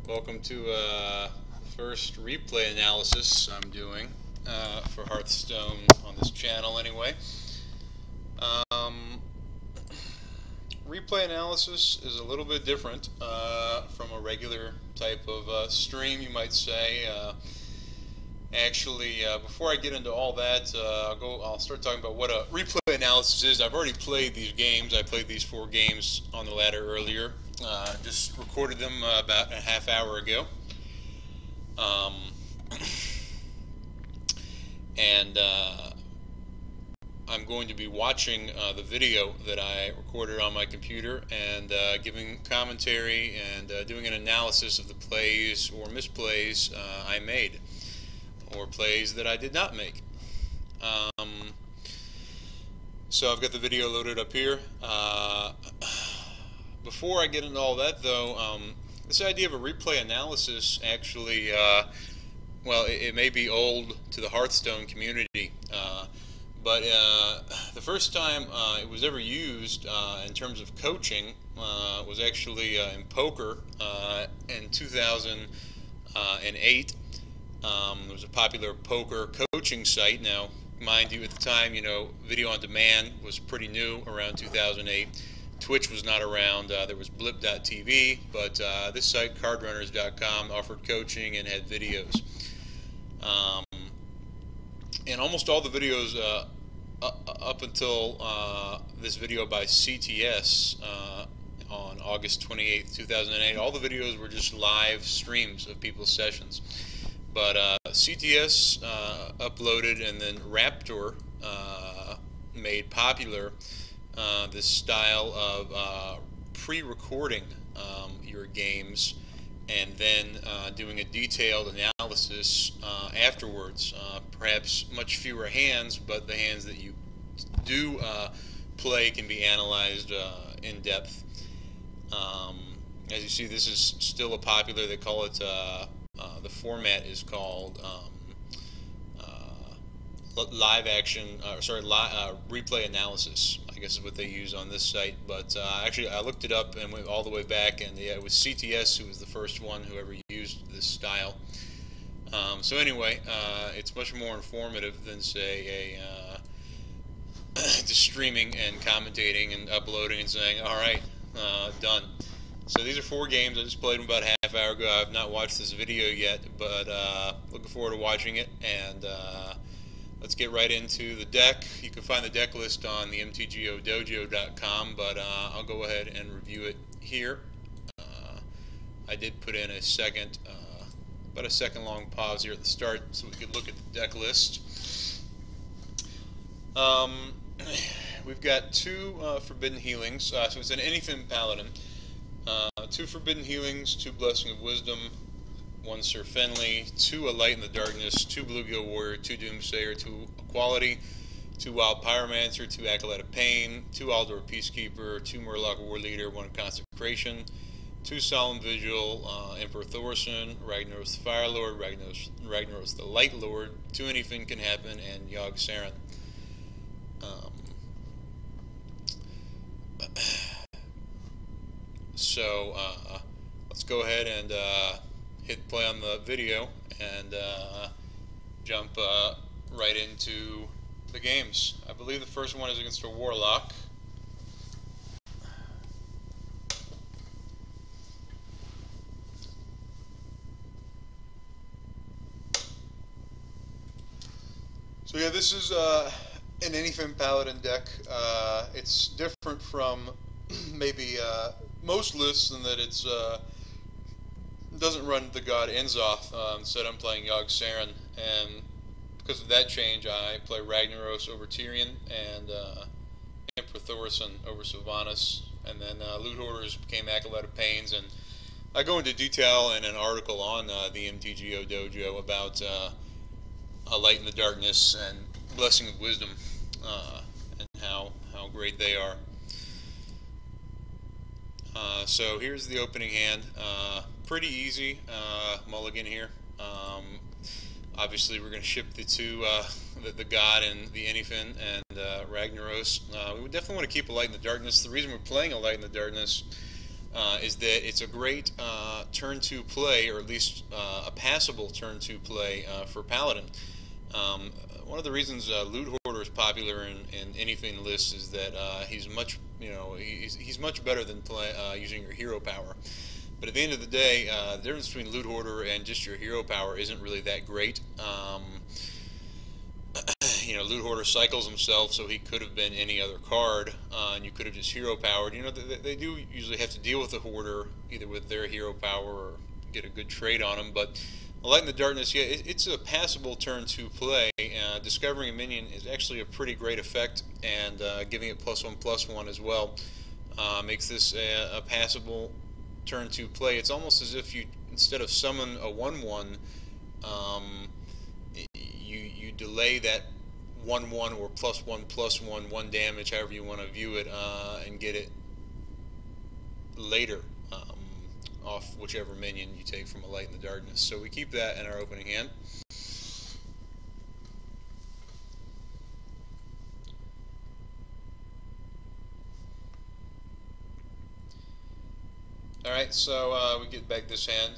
Welcome to first replay analysis I'm doing for Hearthstone on this channel anyway. Replay analysis is a little bit different from a regular type of stream, you might say. Actually, before I get into all that, I'll start talking about what a replay analysis is. I've already played these games. I played these 4 games on the ladder earlier. Just recorded them about a half hour ago. And I'm going to be watching the video that I recorded on my computer and giving commentary and doing an analysis of the plays or misplays I made, or plays that I did not make. So I've got the video loaded up here. Before I get into all that, though, this idea of a replay analysis actually, well, it may be old to the Hearthstone community, but the first time it was ever used in terms of coaching was actually in poker in 2008. There was a popular poker coaching site. Now, mind you, at the time, video on demand was pretty new around 2008. Twitch was not around. There was blip.tv, but this site, cardrunners.com, offered coaching and had videos. And almost all the videos up until this video by CTS on August 28th, 2008, all the videos were just live streams of people's sessions. But CTS uploaded, and then Raptor made popular this style of pre-recording your games and then doing a detailed analysis afterwards. Perhaps much fewer hands, but the hands that you do play can be analyzed in depth. As you see, this is still a popular, they call it, the format is called live action, replay analysis, I guess is what they use on this site. But actually, I looked it up and went all the way back, and yeah, it was CTS who was the first one who ever used this style. So anyway, it's much more informative than, say, just streaming and commentating and uploading and saying, all right, done. So these are 4 games. I just played them about a half hour ago. I've not watched this video yet, but looking forward to watching it. And let's get right into the deck. You can find the deck list on the mtgodojo.com, but I'll go ahead and review it here. I did put in a second, about a second long pause here at the start so we could look at the deck list. We've got 2 Forbidden Healings, so it's an Anyfin Paladin. 2 Forbidden Healings, 2 Blessing of Wisdom, 1 Sir Fenley, 2 A Light in the Darkness, 2 Bluegill Warrior, 2 Doomsayer, 2 Equality, 2 Wild Pyromancer, 2 Acolyte of Pain, 2 Aldor Peacekeeper, 2 Murloc War Leader, 1 Consecration, 2 Solemn Vigil, Emperor Thorson, Ragnaros the Fire Lord, Ragnaros the Light Lord, 2 Anything Can Happen, and Yogg Saron. So let's go ahead and hit play on the video and jump right into the games. I believe the first one is against a Warlock. So yeah, this is an Anyfin Paladin deck. It's different from maybe most lists in that it's doesn't run the god Enzoth. Instead, I'm playing Yogg Saron, and because of that change, I play Ragnaros over Tyrion and Emperor Thorson over Sylvanas, and then Loot Hoarders became Acolyte of Pains, and I go into detail in an article on the MTGO Dojo about A Light in the Darkness and Blessing of Wisdom, and how great they are. So here's the opening hand. Pretty easy mulligan here. Obviously, we're going to ship the 2, the God and the Anyfin and Ragnaros. We would definitely want to keep A Light in the Darkness. The reason we're playing A Light in the Darkness is that it's a great turn 2 play, or at least a passable turn 2 play for Paladin. One of the reasons Loot Hoarder is popular in Anyfin lists is that he's much, he's much better than using your hero power. But at the end of the day, the difference between Loot Hoarder and just your hero power isn't really that great. Loot Hoarder cycles himself, so he could have been any other card, and you could have just hero powered. They do usually have to deal with the Hoarder, either with their hero power or get a good trade on him, but Light in the Darkness, yeah, it's a passable turn 2 play. Discovering a minion is actually a pretty great effect, and giving it +1/+1 as well makes this a passable turn 2 play. It's almost as if you, instead of summon a 1/1, you delay that 1/1 or +1/+1, 1 damage, however you want to view it, and get it later off whichever minion you take from a Light in the Darkness. So we keep that in our opening hand. Alright, so we get back this hand.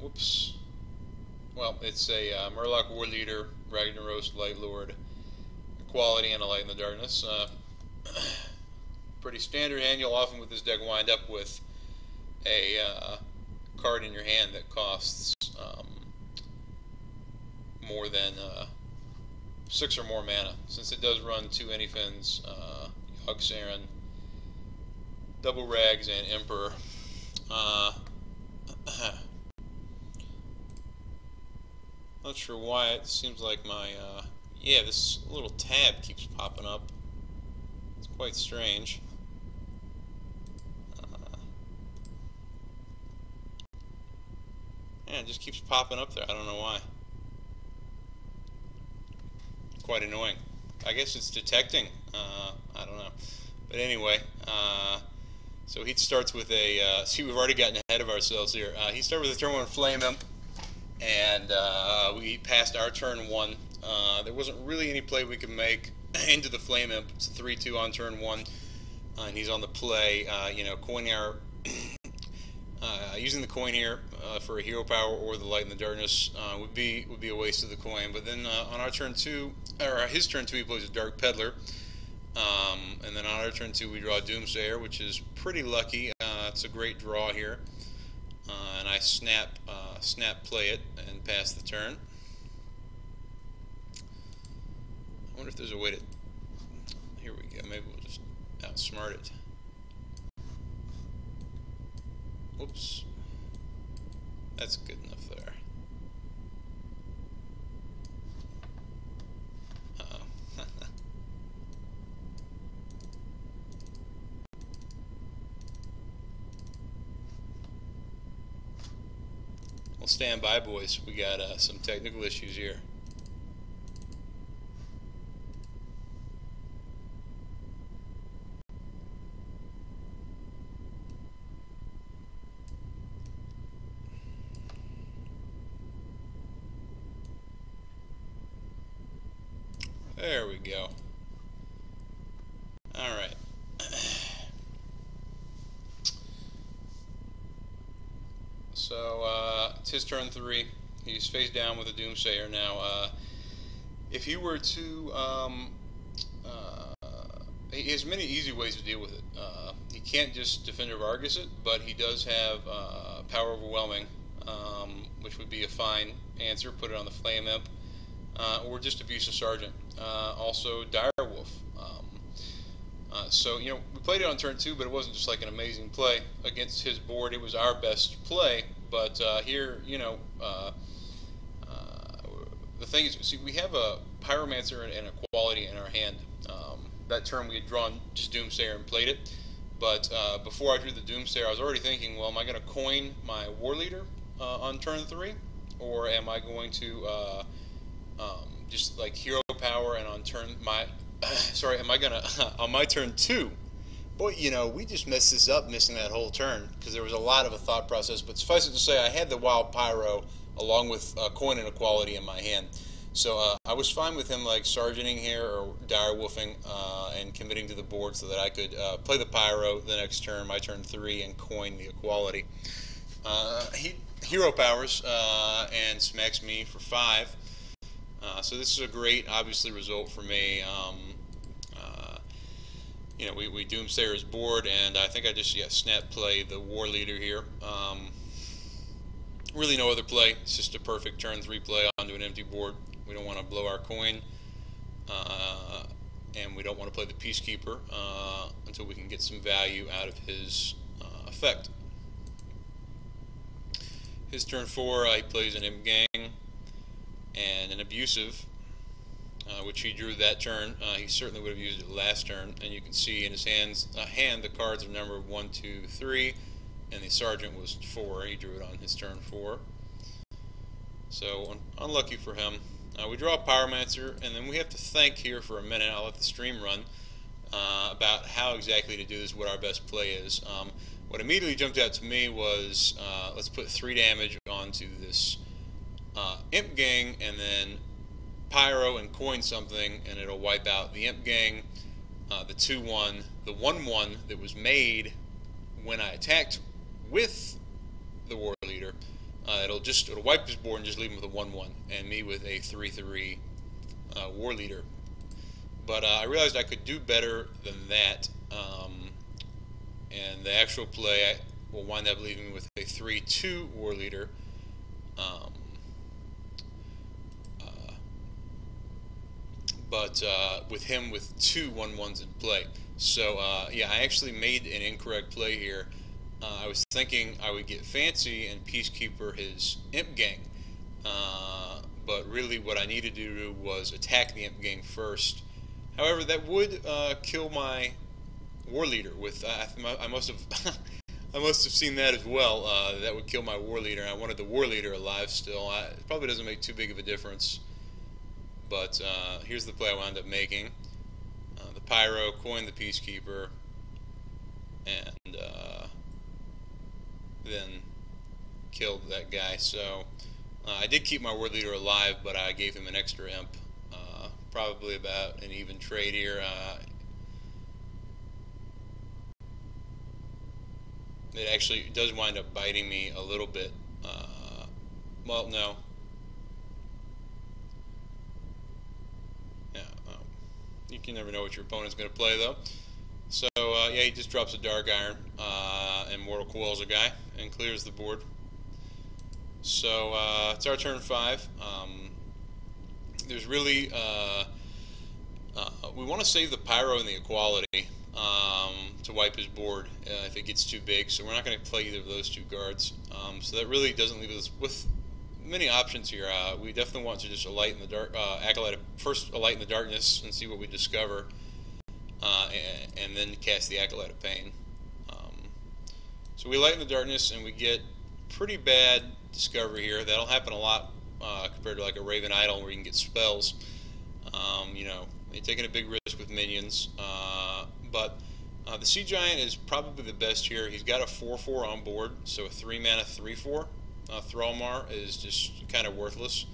Whoops. Well, it's a Murloc War Leader, Ragnaros, Light Lord, Quality, and a Light in the Darkness. Pretty standard hand. You'll often with this deck wind up with a card in your hand that costs more than 6 or more mana. Since it does run 2 Anyfins, Yogg-Saron, Double Rags, and Emperor. Not sure why. It seems like my yeah, this little tab keeps popping up. It's quite strange. Yeah, it just keeps popping up there. I don't know why. Quite annoying. I guess it's detecting. I don't know. But anyway, so he starts with a. See, we've already gotten ahead of ourselves here. He started with a turn 1 Flame Imp, and we passed our turn 1. There wasn't really any play we could make into the Flame Imp. It's a 3/2 on turn 1, and he's on the play. Coin our. Using the coin here for a hero power or the Light in the Darkness would be a waste of the coin. But then on our turn 2, or his turn 2, he plays a Dark Peddler, and then on our turn 2 we draw Doomsayer, which is pretty lucky. It's a great draw here, and I snap play it and pass the turn. I wonder if there's a way to. Here we go. Maybe we'll just outsmart it. Oops. That's good enough there. Uh-oh. Well, stand by, boys. We got some technical issues here. There we go. Alright. So, it's his turn 3. He's face down with a Doomsayer now. If he were to, he has many easy ways to deal with it. He can't just Defender Vargas it, but he does have Power Overwhelming, which would be a fine answer. Put it on the Flame Imp. Or just Abuse of Sergeant. Also Direwolf. So, we played it on turn 2, but it wasn't just like an amazing play. Against his board, it was our best play. But here, the thing is, see, we have a Pyromancer and a Quality in our hand. That turn we had drawn just Doomsayer and played it. But before I drew the Doomsayer, I was already thinking, well, am I going to coin my War Leader on turn 3? Or am I going to just like hero power, and on turn am I gonna on my turn 2? Boy, we just messed this up, missing that whole turn, because there was a lot of a thought process. But suffice it to say, I had the Wild Pyro along with coin and a Quality in my hand. So I was fine with him like sergeanting here or dire wolfing and committing to the board so that I could play the pyro the next turn, my turn 3, and coin the equality. He hero powers and smacks me for 5. So this is a great, obviously, result for me. You know, we Doomsayer his board, and I think I just snap play the War Leader here. Really no other play. It's just a perfect turn 3 play onto an empty board. We don't want to blow our coin, and we don't want to play the Peacekeeper until we can get some value out of his effect. His turn 4, he plays an Imp Gang and an Abusive, which he drew that turn. He certainly would have used it last turn, and you can see in his hand the cards are numbered 1, 2, 3, and the Sergeant was 4. He drew it on his turn 4. So unlucky for him. We draw a Pyromancer, and then we have to think here for a minute. I'll let the stream run about how exactly to do this, what our best play is. What immediately jumped out to me was let's put 3 damage onto this Imp Gang, and then Pyro and coin something, and it'll wipe out the Imp Gang, the 2-1, the 1-1 that was made when I attacked with the War Leader. It'll wipe his board and just leave him with a 1-1, and me with a 3-3 War Leader. But I realized I could do better than that, and the actual play will wind up leaving me with a 3-2 War Leader. But with him with 2 1-1s in play. So yeah, I actually made an incorrect play here. I was thinking I would get fancy and Peacekeeper his Imp Gang, but really what I needed to do was attack the Imp Gang first. However, that would kill my War Leader. With I must have I must have seen that as well. That would kill my War Leader, and I wanted the War Leader alive still. It probably doesn't make too big of a difference, but here's the play I wound up making. The Pyro, coin the Peacekeeper, and then killed that guy. So I did keep my War Leader alive, but I gave him an extra imp. Probably about an even trade here. It actually does wind up biting me a little bit. Well, no. Yeah, you can never know what your opponent's going to play, though. So, yeah, he just drops a Dark Iron and Mortal Coils a guy and clears the board. So, it's our turn 5. There's really, we want to save the Pyro and the Equality to wipe his board if it gets too big, so we're not going to play either of those 2 guards. So that really doesn't leave us with many options here. We definitely want to just alight in the dark, first alight in the darkness and see what we discover, and then cast the Acolyte of Pain. So we light in the darkness and we get pretty bad discovery here. That'll happen a lot compared to like a Raven Idol where you can get spells. You know, you're taking a big risk with minions, but the Sea Giant is probably the best here. He's got a 4/4 on board, so a 3-mana 3/4. Thrallmar is just kind of worthless,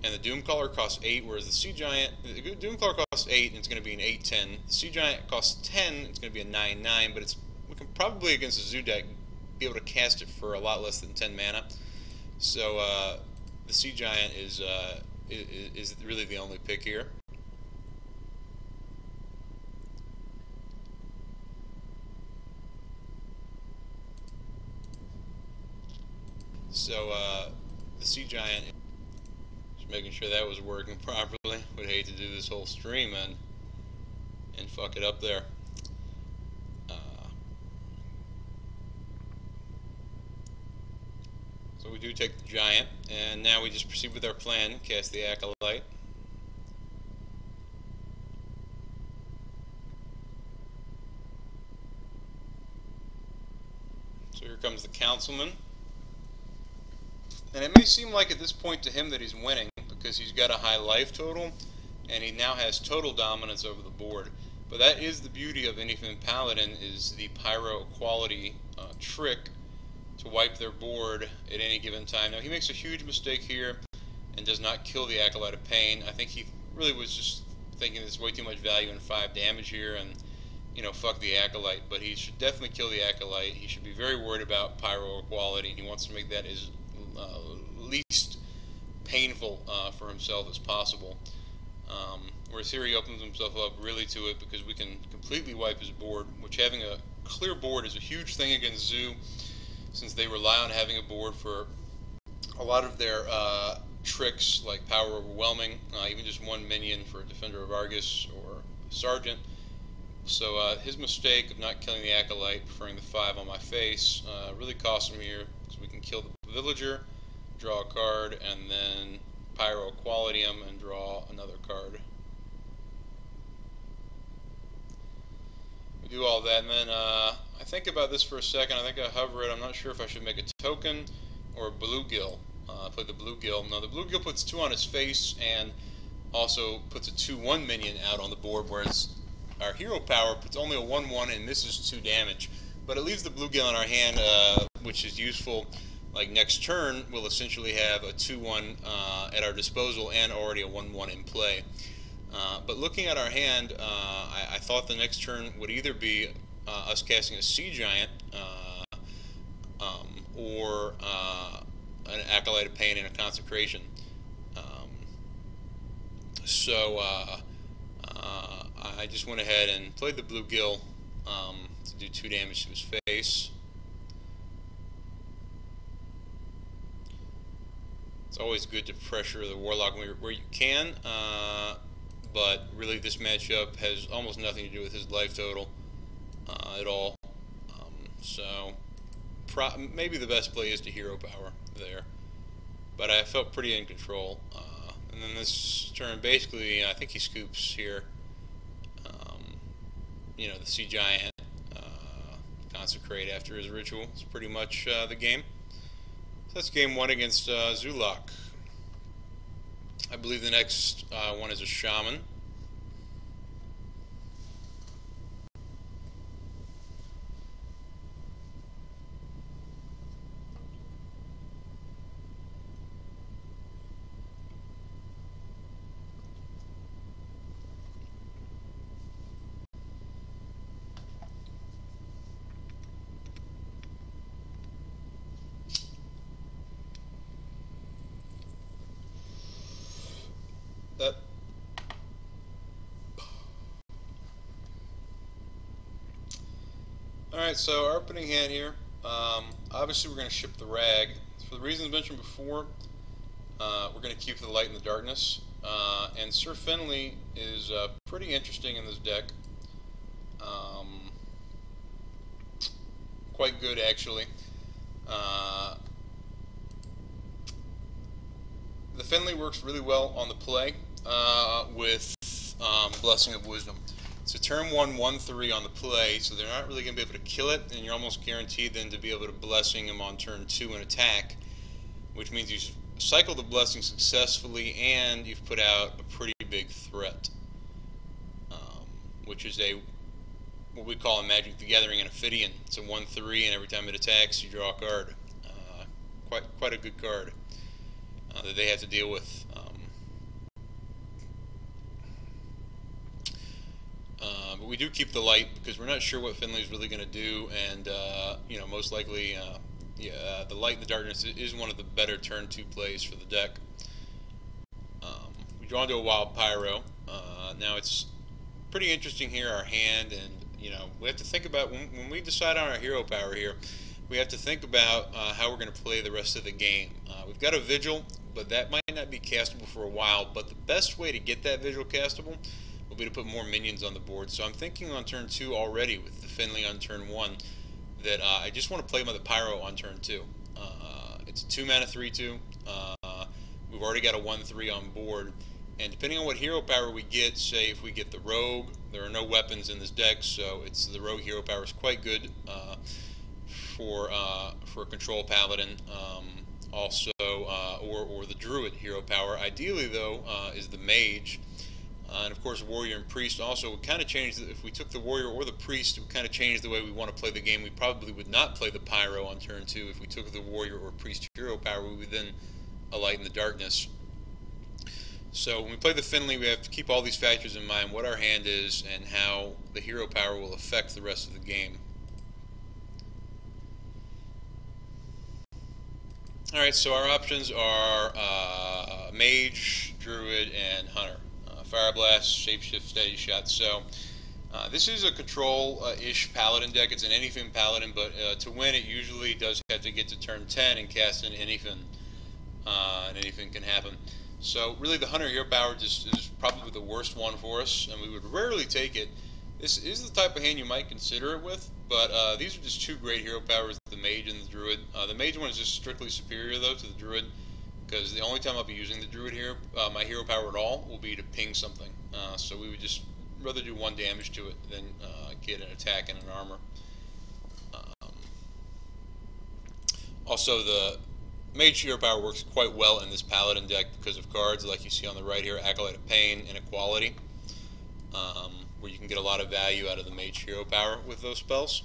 and the Doomcaller costs 8, whereas the Sea Giant, the Doomcaller costs 8, and it's going to be an 8/10. The Sea Giant costs 10, it's going to be a 9/9, but we can probably against a Zoo deck be able to cast it for a lot less than 10 mana. So the Sea Giant is really the only pick here. So the Sea Giant, just making sure that was working properly. Would hate to do this whole stream and fuck it up there. So we do take the Giant, and now we just proceed with our plan. Cast the Acolyte. So here comes the Councilman. And it may seem like at this point to him that he's winning because he's got a high life total and he now has total dominance over the board. But that is the beauty of Anyfin Paladin, is the Pyro Equality trick to wipe their board at any given time. Now he makes a huge mistake here. and does not kill the Acolyte of Pain. I think he really was just thinking there's way too much value in 5 damage here, and fuck the Acolyte. But he should definitely kill the Acolyte. He should be very worried about Pyro equality. He wants to make that as least painful for himself as possible. Whereas here he opens himself up really to it, because we can completely wipe his board, which having a clear board is a huge thing against Zoo, since they rely on having a board for a lot of their tricks, like Power Overwhelming, even just 1 minion for a Defender of Argus or Sergeant. So his mistake of not killing the Acolyte, preferring the 5 on my face, really cost him here, because we can kill the Villager, draw a card, and then Pyro Equality him and draw another card. We do all that, and then I think about this for a second. I think I hover it. I'm not sure if I should make a token or a bluegill. Play the bluegill. Now the bluegill puts 2 on his face and also puts a 2/1 minion out on the board, whereas our hero power puts only a 1/1 and misses 2 damage. But it leaves the bluegill in our hand, which is useful. Like next turn, we'll essentially have a 2/1 at our disposal and already a 1/1 in play. But looking at our hand, I thought the next turn would either be us casting a Sea Giant or an Acolyte of Pain and a Consecration. So I just went ahead and played the bluegill to do 2 damage to his face. It's always good to pressure the Warlock where you can, but really this matchup has almost nothing to do with his life total at all. So maybe the best play is to hero power there, but I felt pretty in control. And then this turn, basically, I think he scoops here. The Sea Giant, Consecrate after his ritual. It's pretty much the game. So that's game 1 against Zoolock. I believe the next one is a Shaman. Alright, so our opening hand here, obviously we're going to ship the Rag. For the reasons mentioned before, we're going to keep the Light and the Darkness. And Sir Finley is pretty interesting in this deck. Quite good, actually. The Finley works really well on the play with Blessing of Wisdom. So turn 1, 1/3 on the play, so they're not really going to be able to kill it, and you're almost guaranteed then to be able to Blessing them on turn 2 and attack, which means you've cycled the Blessing successfully and you've put out a pretty big threat, which is what we call in Magic the Gathering an Ophidian. It's a 1/3, and every time it attacks you draw a card. Quite a good card that they have to deal with. But we do keep the Light because we're not sure what Finley's really going to do, and most likely, the Light and the Darkness is one of the better turn 2 plays for the deck. We draw into a Wild Pyro. Now it's pretty interesting here, our hand, and we have to think about when we decide on our hero power here. We have to think about how we're going to play the rest of the game. We've got a Vigil, but that might not be castable for a while. But the best way to get that Vigil castable will be to put more minions on the board. So I'm thinking on turn 2 already with the Finley on turn 1 that I just want to play by the Pyro on turn 2. It's a 2-mana 3/2. We've already got a 1/3 on board, and depending on what hero power we get, say if we get the Rogue, there are no weapons in this deck, so it's the Rogue hero power is quite good for a Control Paladin. Also, or the Druid hero power. Ideally, though, is the Mage. And of course, Warrior and Priest also would kind of change. If we took the Warrior or the Priest, it would kind of change the way we want to play the game. We probably would not play the Pyro on turn 2. If we took the Warrior or Priest hero power, we would then Light in the Darkness. So when we play the Finley, we have to keep all these factors in mind, what our hand is and how the hero power will affect the rest of the game. Alright, so our options are Mage, Druid, and Hunter. Fire Blast, Shapeshift, Steady Shot. So this is a control-ish Paladin deck. It's an Anyfin Paladin, but to win it usually does have to get to turn 10 and cast an Anyfin. And anything can happen. So really the Hunter hero power is probably the worst one for us, and we would rarely take it. This is the type of hand you might consider it with, but these are just two great hero powers, the Mage and the Druid. The Mage one is just strictly superior, though, to the Druid, because the only time I'll be using the Druid here, my hero power at all, will be to ping something. So we would just rather do 1 damage to it than get an attack and an armor. Also, the Mage hero power works quite well in this Paladin deck because of cards like you see on the right here, Acolyte of Pain and Equality, where you can get a lot of value out of the Mage hero power with those spells.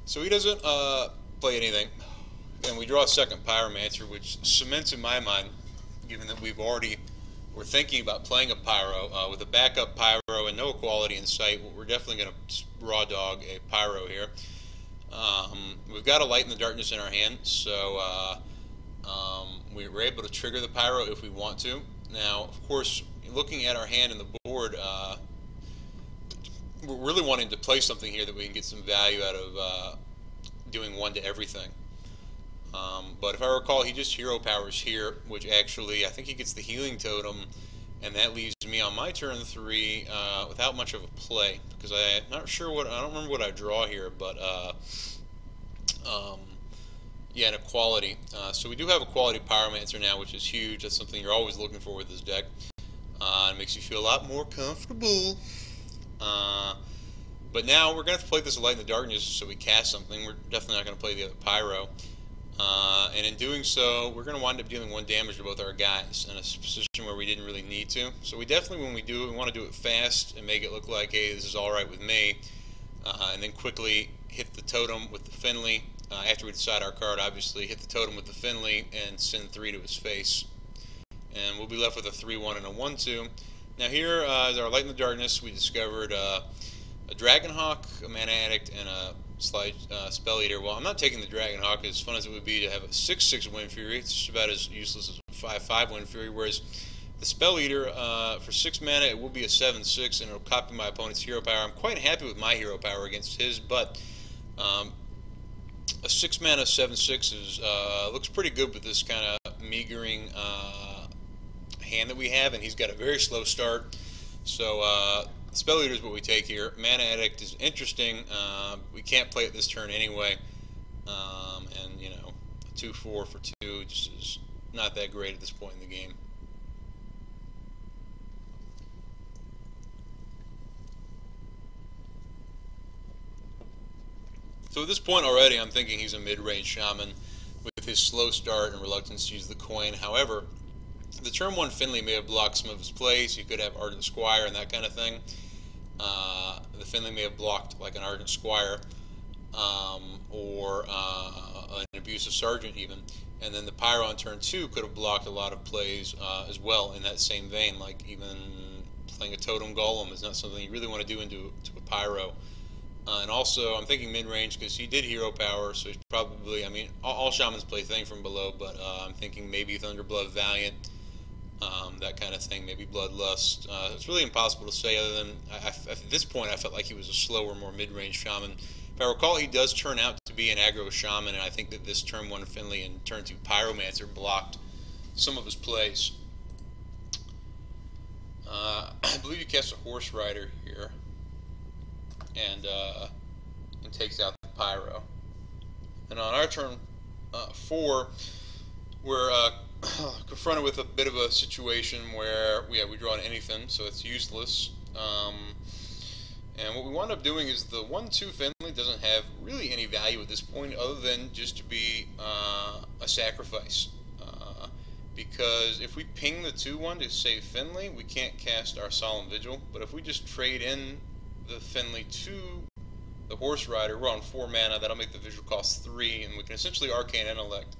So he doesn't play anything, and we draw a second Pyromancer, which cements in my mind, given that we're thinking about playing a Pyro with a backup Pyro and no Equality in sight. We're definitely going to raw dog a Pyro here. We've got a Light in the Darkness in our hand, so we're able to trigger the Pyro if we want to. Now, of course, looking at our hand and the board, we're really wanting to play something here that we can get some value out of doing 1 to everything. But if I recall, he just hero powers here, which actually I think he gets the Healing Totem, and that leaves me on my turn 3 without much of a play, because I'm not sure I don't remember what I draw here, but yeah, an Equality. So we do have Equality Pyromancer now, which is huge. That's something you're always looking for with this deck. It makes you feel a lot more comfortable. But now we're going to have to play this Light in the Darkness so we cast something. We're definitely not going to play the other Pyro. And in doing so, we're going to wind up dealing 1 damage to both our guys in a position where we didn't really need to. So we definitely, when we do it, we want to do it fast and make it look like, hey, this is alright with me. And then quickly hit the totem with the Finley. After we decide our card, obviously, hit the totem with the Finley and send 3 to his face. And we'll be left with a 3-1 and a 1-2. Now here is our Light in the Darkness. We discovered a Dragonhawk, a Mana Addict, and a Spell Eater. Well, I'm not taking the Dragonhawk, as fun as it would be to have a 6-6 Wind Fury. It's just about as useless as a 5-5 Wind Fury, whereas the Spell Eater, for 6 mana, it will be a 7-6, and it'll copy my opponent's hero power. I'm quite happy with my hero power against his, but a 6 mana 7-6 looks pretty good with this kind of meagering hand that we have, and he's got a very slow start. So Spell Eater is what we take here. Mana Addict is interesting. We can't play it this turn anyway, and you know, a 2-4 for 2 just is not that great at this point in the game. So at this point already, I'm thinking he's a mid-range Shaman with his slow start and reluctance to use the coin. However, the turn 1 Finley may have blocked some of his plays. He could have Ardent Squire and that kind of thing. The Finley may have blocked like an Ardent Squire or an Abusive Sergeant even. And then the Pyro on turn 2 could have blocked a lot of plays as well in that same vein, like even playing a Totem Golem is not something you really want to do into a Pyro. And also, I'm thinking mid-range because he did hero power, so he's probably, I mean, all Shamans play Thing from Below, but I'm thinking maybe Thunderblood Valiant, that kind of thing, maybe Bloodlust. It's really impossible to say other than, at this point, I felt like he was a slower, more mid-range Shaman. If I recall, he does turn out to be an aggro Shaman, and I think that this turn 1 Finley and turn 2 Pyromancer blocked some of his plays. I believe he casts a Horse Rider here. And takes out the Pyro. And on our turn 4, we're confronted with a bit of a situation where we draw an Anyfin, so it's useless. And what we wind up doing is the 1-2 Finley doesn't have really any value at this point other than just to be a sacrifice. Because if we ping the 2-1 to save Finley, we can't cast our Solemn Vigil. But if we just trade in the Finley to the Horse Rider, we're on 4 mana, that'll make the Vigil cost 3, and we can essentially Arcane Intellect.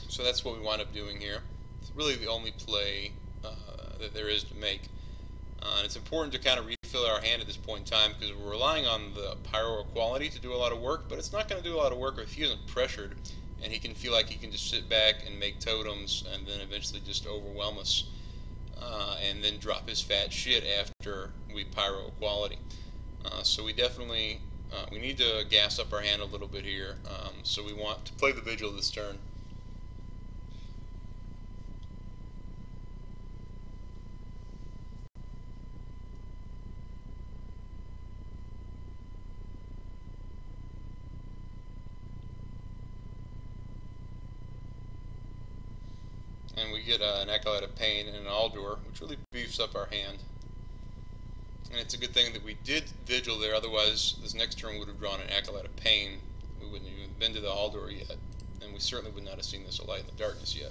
So that's what we wind up doing here. It's really the only play that there is to make. And it's important to kind of refill our hand at this point in time because we're relying on the pyro quality to do a lot of work, but it's not going to do a lot of work if he isn't pressured and he can feel like he can just sit back and make totems and then eventually just overwhelm us and then drop his fat shit after we pyro quality. So we definitely we need to gas up our hand a little bit here. So we want to play the vigil this turn. And we get an Acolyte of Pain and an Aldor, which really beefs up our hand. And it's a good thing that we did Vigil there, otherwise this next turn would have drawn an Acolyte of Pain. We wouldn't have even been to the Aldor yet, and we certainly would not have seen this Light in the Darkness yet.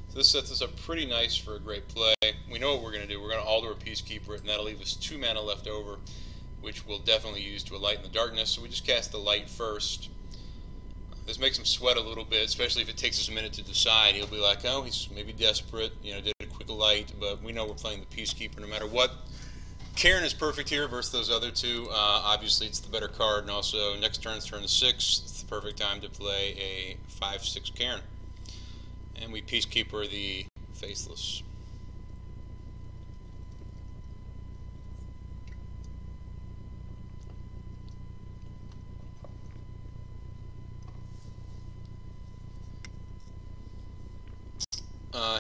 So this sets us up pretty nice for a great play. We know what we're going to do. We're going to Aldor Peacekeeper it, and that'll leave us 2 mana left over, which we'll definitely use to a Light in the Darkness. So we just cast the Light first. This makes him sweat a little bit, especially if it takes us a minute to decide. He'll be like, oh, he's maybe desperate, you know, did a quick light, but we know we're playing the Peacekeeper no matter what. Cairn is perfect here versus those other two. Obviously, it's the better card, and also next turn's turn 6. It's the perfect time to play a 5/6 Cairn. And we Peacekeeper the Faithless.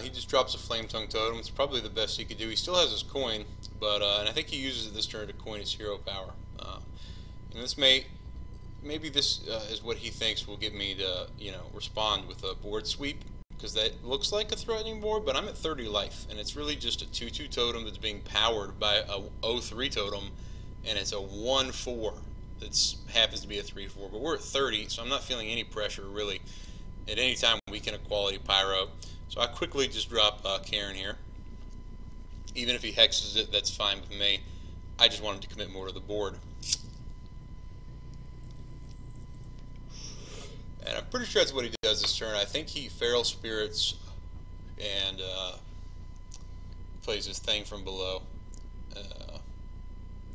He just drops a Flame Tongue Totem. It's probably the best he could do. He still has his coin, but and I think he uses it this turn to coin his hero power. And this maybe this is what he thinks will get me to, you know, respond with a board sweep, because that looks like a threatening board, but I'm at 30 life, and it's really just a 2/2 totem that's being powered by a 0/3 totem, and it's a 1/4 that happens to be a 3/4. But we're at 30, so I'm not feeling any pressure really. At any time we can equality pyro. So I quickly just drop Cairn here. Even if he hexes it, that's fine with me. I just want him to commit more to the board. And I'm pretty sure that's what he does this turn. I think he Feral Spirits and plays his thing from below.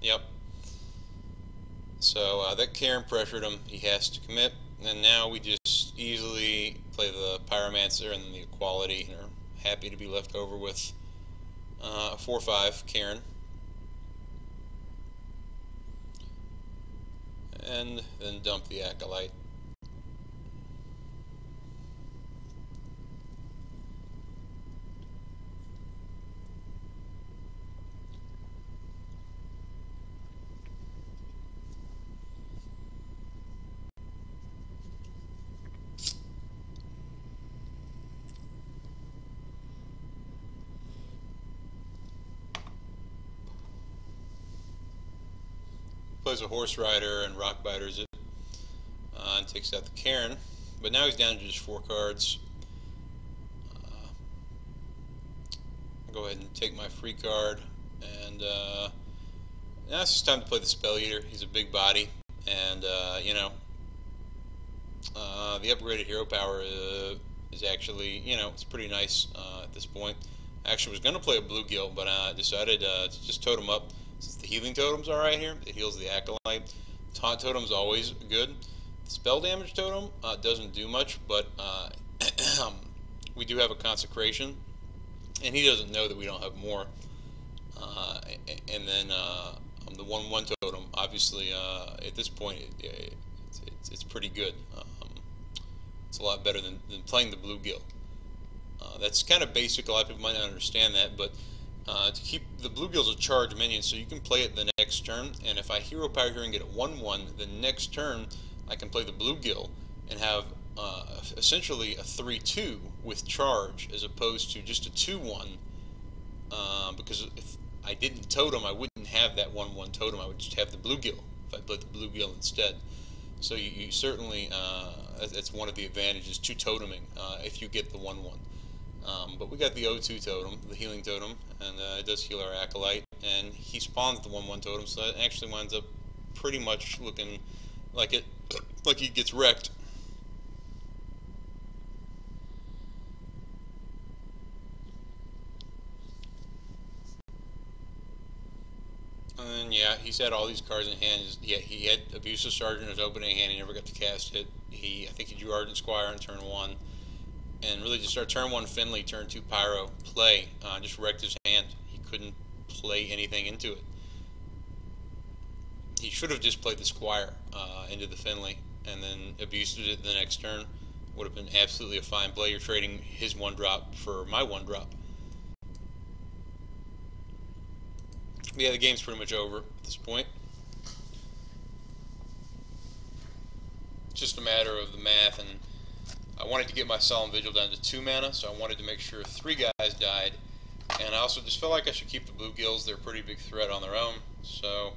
Yep. So that Cairn pressured him. He has to commit. And now we just easily play the Pyromancer and then the Equality, and are happy to be left over with a 4/5 Cairn. And then dump the Acolyte. Plays a Horse Rider and Rock Biters it, and takes out the Cairn. But now he's down to just 4 cards. I'll go ahead and take my free card, and now it's just time to play the Spell Eater. He's a big body, and you know, the upgraded hero power is actually, you know, it's pretty nice at this point. I actually was going to play a Bluegill, but I decided to just totem up. Since the healing totem's alright here, it heals the Acolyte. Taunt totem's always good. The spell damage totem doesn't do much, but we do have a Consecration, and he doesn't know that we don't have more. And then the 1/1 totem, obviously, at this point, it's pretty good. It's a lot better than playing the Bluegill. That's kind of basic. A lot of people might not understand that, but to keep the Bluegill's a charge minion, so you can play it the next turn, and if I hero power here and get a 1/1, the next turn I can play the Bluegill and have essentially a 3/2 with charge, as opposed to just a 2/1, because if I didn't totem, I wouldn't have that 1/1 totem. I would just have the Bluegill if I played the Bluegill instead. So you certainly, that's one of the advantages to toteming if you get the 1/1. But we got the O2 totem, the healing totem, and it does heal our Acolyte, and he spawns the 1/1 totem, so that actually winds up pretty much looking like he gets wrecked. he's had all these cards in hand. He had Abusive Sergeant in his opening hand. He never got to cast it. I think he drew Ardent Squire on turn 1. And really just started turn 1 Finley, turn 2 Pyro, play. Just wrecked his hand. He couldn't play anything into it. He should have just played the Squire into the Finley and then abused it the next turn. Would have been absolutely a fine play. You're trading his 1-drop for my 1-drop. But yeah, the game's pretty much over at this point. It's just a matter of the math, and I wanted to get my Solemn Vigil down to 2 mana, so I wanted to make sure 3 guys died. And I also just felt like I should keep the Bluegills. They're a pretty big threat on their own. So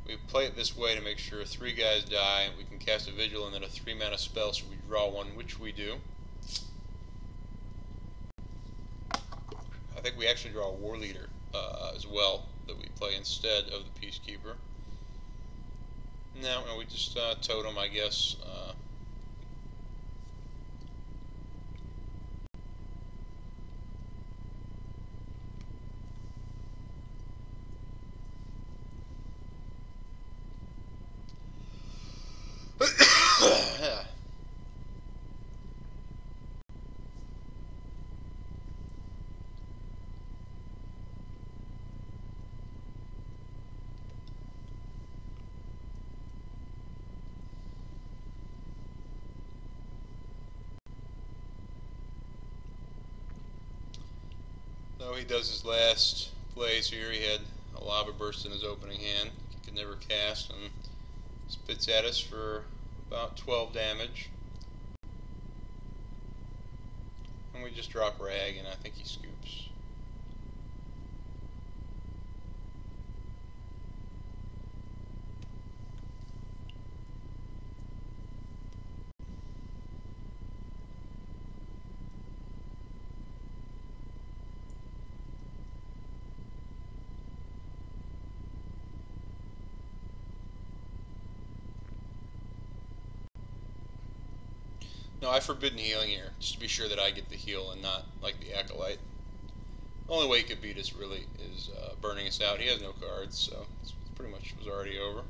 we play it this way to make sure 3 guys die. We can cast a Vigil and then a 3-mana spell, so we draw 1, which we do. I think we actually draw a War Leader as well that we play instead of the Peacekeeper. No, we just Totem, I guess. So he does his last plays here. He had a Lava Burst in his opening hand. He could never cast, and spits at us for about 12 damage. And we just drop Rag, and I think he scoops. No, I Forbidden Healing here, just to be sure that I get the heal and not like the Acolyte. The only way he could beat us really is burning us out. He has no cards, so it's pretty much was already over.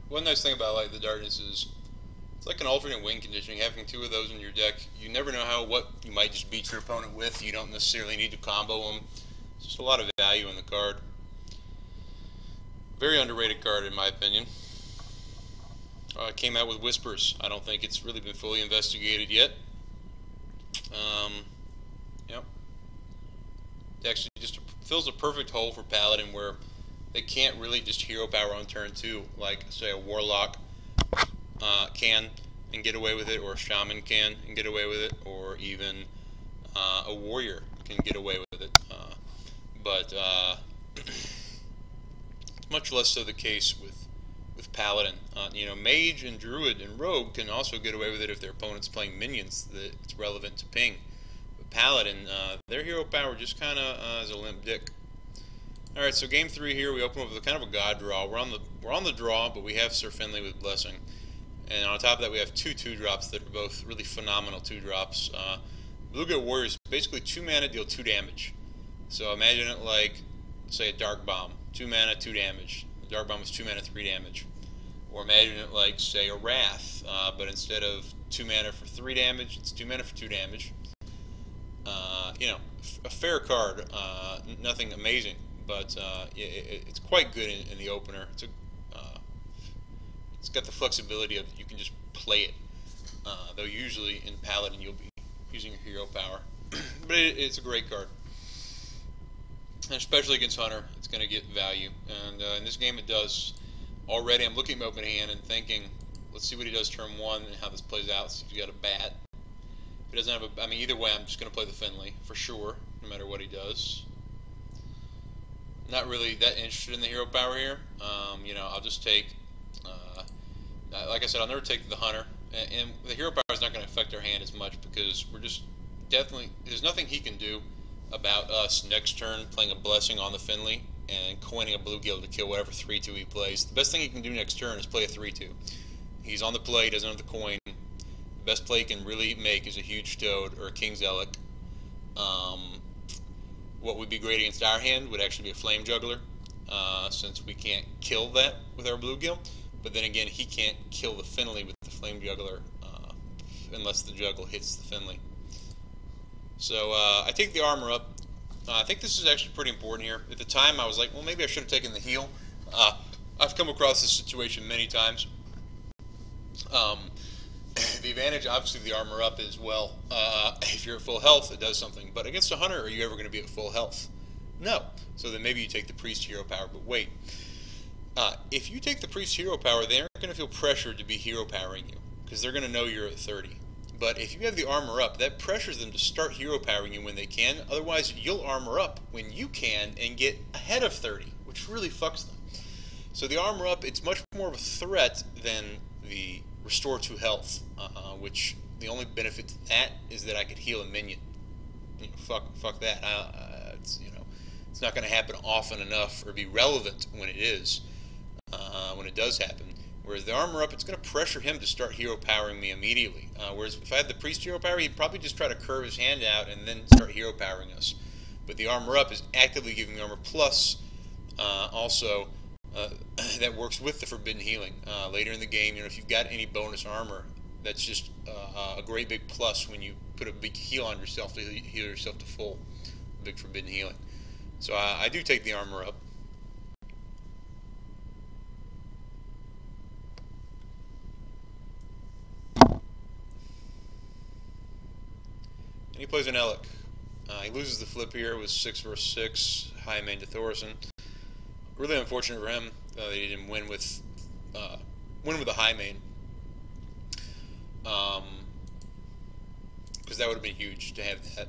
One nice thing about Light of the Darkness is it's like an alternate win conditioning. Having 2 of those in your deck, you never know what you might just beat your opponent with. You don't necessarily need to combo them. It's just a lot of value in the card. Very underrated card in my opinion. It came out with Whispers. I don't think it's really been fully investigated yet. Yep. It actually just fills a perfect hole for Paladin where they can't really just hero power on turn 2, like say a Warlock can and get away with it, or a Shaman can and get away with it, or even a Warrior can get away with it. But much less so the case with Paladin. You know, Mage and Druid and Rogue can also get away with it if their opponent's playing minions that it's relevant to ping. But Paladin, their hero power just kind of is a limp dick. All right, so game 3 here, we open up with kind of a god draw. We're on the draw, but we have Sir Finley with Blessing, and on top of that, we have 2 2-drops that are both really phenomenal 2-drops. Bluegill Warriors, basically 2 mana, deal 2 damage. So imagine it like, say, a Dark Bomb. 2 mana, 2 damage. The Dark Bomb is 2 mana, 3 damage. Or imagine it like, say, a Wrath, but instead of 2 mana for 3 damage, it's 2 mana for 2 damage. You know, a fair card, nothing amazing, but it's quite good in the opener. It's got the flexibility of you can just play it, though usually in Paladin you'll be using your hero power. But it's a great card. And especially against Hunter, it's going to get value. And in this game it does. Already I'm looking at my opening hand and thinking, let's see what he does turn 1 and how this plays out. See if he's got a bat. If he doesn't have a... I mean, either way, I'm just going to play the Finley, for sure, no matter what he does. Not really that interested in the hero power here. You know, I'll just take... like I said, I'll never take the Hunter. And the hero power is not going to affect our hand as much because we're just definitely... There's nothing he can do about us next turn playing a Blessing on the Finley and coining a Bluegill to kill whatever 3-2 he plays. The best thing he can do next turn is play a 3-2. He's on the play, he doesn't have the coin. The best play he can really make is a huge Toad or a King's Zoolock. What would be great against our hand would actually be a Flame Juggler, since we can't kill that with our Bluegill. But then again, he can't kill the Finley with the Flame Juggler unless the juggle hits the Finley. So I take the armor up. I think this is actually pretty important here. At the time, I was like, well, maybe I should have taken the heal. I've come across this situation many times. The advantage, obviously, of the armor up is, well, if you're at full health, it does something. But against a hunter, are you ever going to be at full health? No. So then maybe you take the priest hero power. But wait, if you take the priest hero power, they aren't going to feel pressured to be hero powering you, because they're going to know you're at 30. But if you have the armor up, that pressures them to start hero powering you when they can. Otherwise, you'll armor up when you can and get ahead of 30, which really fucks them. So the armor up, it's much more of a threat than the restore 2 health, which the only benefit to that is that I could heal a minion. Fuck that. It's not going to happen often enough or be relevant when it is, when it does happen. Whereas the armor up, it's going to pressure him to start hero powering me immediately. Whereas if I had the priest hero power, he'd probably just try to curve his hand out and then start hero powering us. But the armor up is actively giving me armor plus. Also, that works with the forbidden healing. Later in the game, if you've got any bonus armor, that's just a great big plus when you put a big heal on yourself to heal yourself to full. Big forbidden healing. So I do take the armor up. And he plays an Zoolock. He loses the flip here. It was 6 versus 6, high main to Thorson. Really unfortunate for him that he didn't win with a high main, because that would have been huge to have that.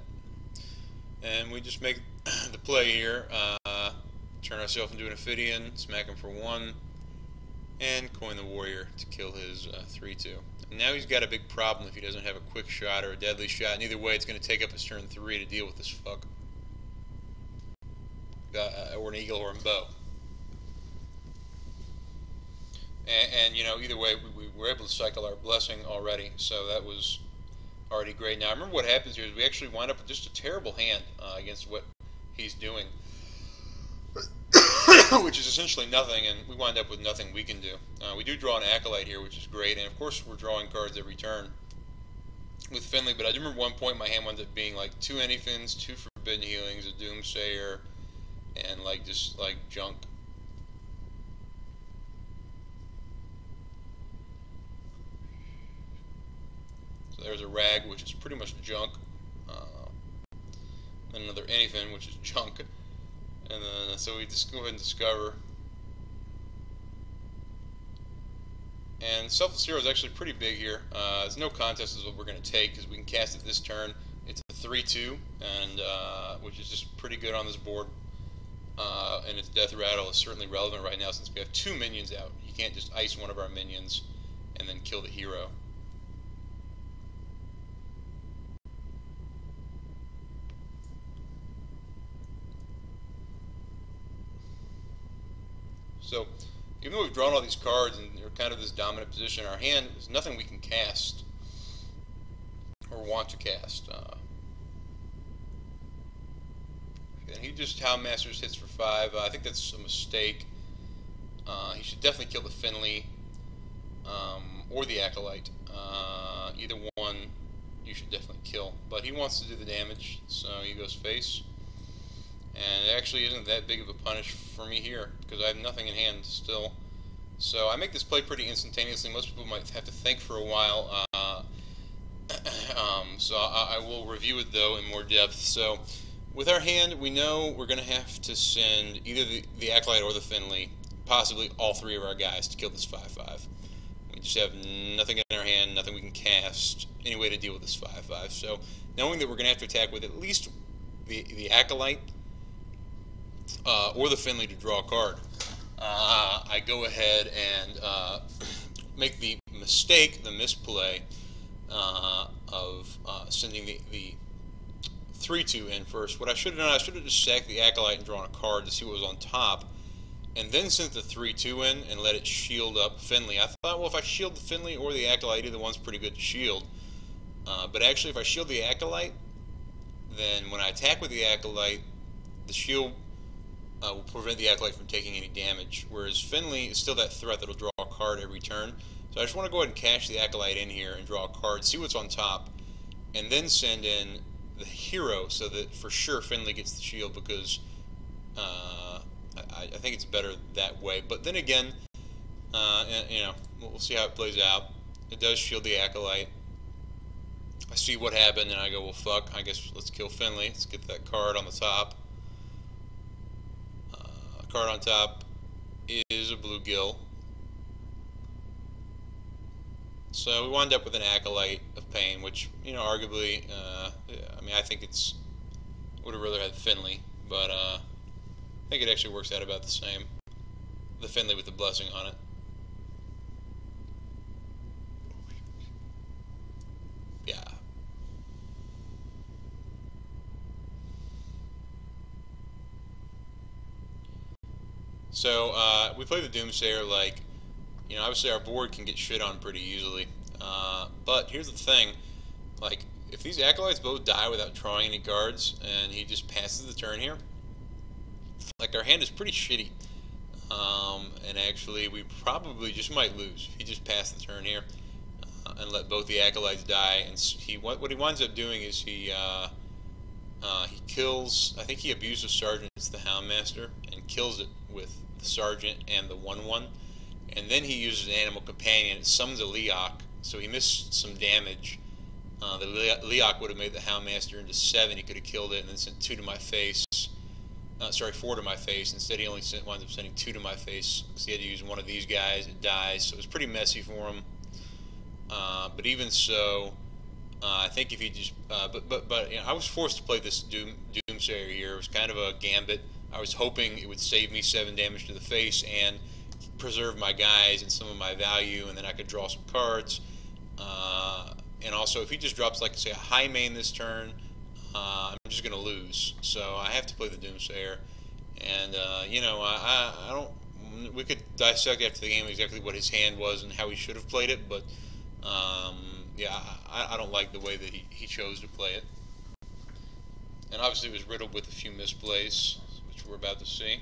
And we just make the play here. Turn ourselves into an Ophidian, smack him for 1, and coin the warrior to kill his 3/2. Now he's got a big problem if he doesn't have a quick shot or a deadly shot. And either way, it's going to take up his turn 3 to deal with this fuck. Or an Eaglehorn bow. And either way, we were able to cycle our blessing already, so that was already great. Now, I remember what happens here is we actually wind up with just a terrible hand against what he's doing, which is essentially nothing, and we wind up with nothing we can do. We do draw an Acolyte here, which is great, and of course we're drawing cards every turn with Finley, but I do remember one point my hand wound up being like 2 Anyfins, 2 Forbidden Healings, a Doomsayer, and just junk. So there's a Rag, which is pretty much junk, and another Anyfin, which is junk. And then, so we just go ahead and discover. And Selfless Hero is actually pretty big here. It's no contest is what we're going to take, because we can cast it this turn. It's a 3/2, and which is just pretty good on this board. And its Death Rattle is certainly relevant right now since we have 2 minions out. You can't just ice one of our minions and then kill the hero. So, even though we've drawn all these cards and they're kind of this dominant position, our hand is nothing we can cast or want to cast. And he just Houndmasters hits for 5. I think that's a mistake. He should definitely kill the Finley or the Acolyte. Either one you should definitely kill. But he wants to do the damage, so he goes face. And it actually isn't that big of a punish for me here, because I have nothing in hand still. So I make this play pretty instantaneously. Most people might have to think for a while. So I will review it, though, in more depth. So with our hand, we know we're going to have to send either the Acolyte or the Finley, possibly all 3 of our guys, to kill this 5/5. We just have nothing in our hand, nothing we can cast, any way to deal with this 5/5. So knowing that we're going to have to attack with at least the Acolyte, or the Finley to draw a card, I go ahead and make the mistake, the misplay, of sending the 3/2 in first. What I should have done, I should have just sacked the Acolyte and drawn a card to see what was on top, and then sent the 3/2 in and let it shield up Finley. I thought, well, if I shield the Finley or the Acolyte, either one's pretty good to shield. But actually, if I shield the Acolyte, then when I attack with the Acolyte, the shield will prevent the Acolyte from taking any damage, whereas Finley is still that threat that'll draw a card every turn. So I just want to go ahead and cash the Acolyte in here and draw a card, see what's on top, and then send in the hero so that for sure Finley gets the shield, because I think it's better that way. But then again, you know, we'll see how it plays out. It does shield the Acolyte. I see what happened, and I go, well, fuck, I guess let's kill Finley. Let's get that card on the top. Card on top is a bluegill. So we wind up with an Acolyte of Pain, which, you know, arguably, I mean, I think it's, would have rather had Finley, but I think it actually works out about the same. The Finley with the blessing on it. Yeah. So we play the Doomsayer like, you know, obviously our board can get shit on pretty easily. But here's the thing, like, if these Acolytes both die without drawing any cards, and he just passes the turn here, like, our hand is pretty shitty. And actually, we probably just might lose if he just passed the turn here and let both the Acolytes die. And what he winds up doing is he kills, I think he abuses Sergeant's the Houndmaster and kills it with the Sergeant and the 1/1. And then he uses an Animal Companion and summons a Leok, so he missed some damage. The Leok would have made the Houndmaster into 7. He could have killed it and then sent 2 to my face. Sorry, 4 to my face. Instead, he only winds up sending 2 to my face because he had to use one of these guys. It dies, so it was pretty messy for him. But even so, I think if he just, but you know, I was forced to play this Doomsayer here. It was kind of a gambit. I was hoping it would save me 7 damage to the face and preserve my guys and some of my value, and then I could draw some cards. And also, if he just drops, like, say, a high main this turn, I'm just going to lose. So I have to play the Doomsayer. And, you know, I don't, we could dissect after the game exactly what his hand was and how he should have played it, but, yeah, I don't like the way that he chose to play it. And obviously it was riddled with a few misplays, which we're about to see.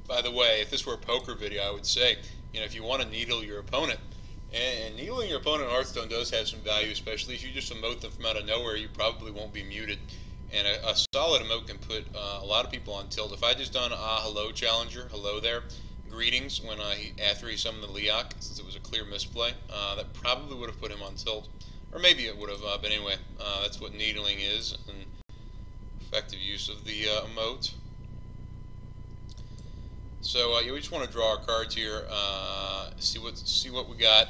By the way, if this were a poker video, I would say, you know, if you want to needle your opponent, and needling your opponent in Hearthstone does have some value, especially if you just emote them from out of nowhere, you probably won't be muted. And a solid emote can put a lot of people on tilt. If I just done hello challenger, hello there, greetings, when after he summoned the Leok, since it was a clear misplay, that probably would have put him on tilt. Or maybe it would have, but anyway, that's what needling is, and effective use of the emote. So we just want to draw our cards here, see what we got.